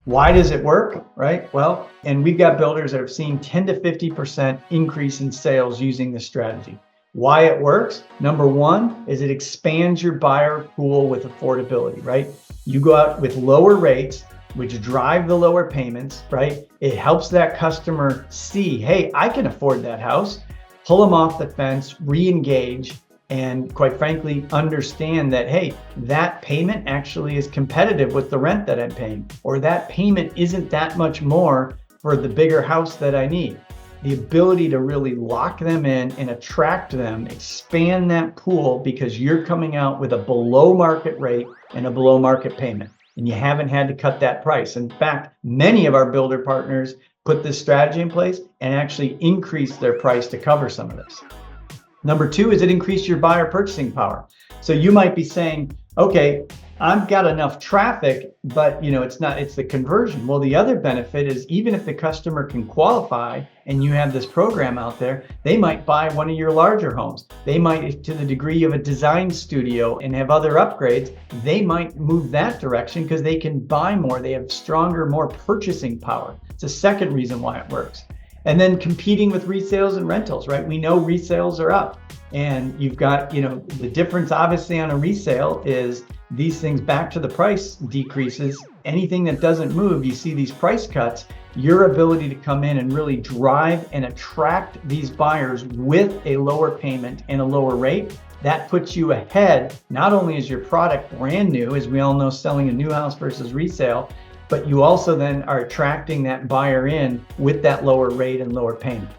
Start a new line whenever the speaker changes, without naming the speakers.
Why does it work, right? Well, and we've got builders that have seen 10 to 50% increase in sales using this strategy. Why it works? Number one is it expands your buyer pool with affordability, right? You go out with lower rates, which drive the lower payments, right? It helps that customer see, hey, I can afford that house, pull them off the fence, re-engage, and quite frankly, understand that, hey, that payment actually is competitive with the rent that I'm paying, or that payment isn't that much more for the bigger house that I need. The ability to really lock them in and attract them, expand that pool because you're coming out with a below market rate and a below market payment, and you haven't had to cut that price. In fact, many of our builder partners put this strategy in place and actually increase their price to cover some of this. Number two is it increases your buyer purchasing power. So you might be saying, okay, I've got enough traffic, but it's the conversion. Well, the other benefit is even if the customer can qualify and you have this program out there, they might buy one of your larger homes. They might, to the degree of a design studio and have other upgrades, they might move that direction because they can buy more. They have stronger, more purchasing power. It's a second reason why it works. And then competing with resales and rentals, right? We know resales are up, and you've got, the difference obviously on a resale is these things back to the price decreases. Anything that doesn't move, you see these price cuts, your ability to come in and really drive and attract these buyers with a lower payment and a lower rate, that puts you ahead. Not only is your product brand new, as we all know, selling a new house versus resale, but you also then are attracting that buyer in with that lower rate and lower payment.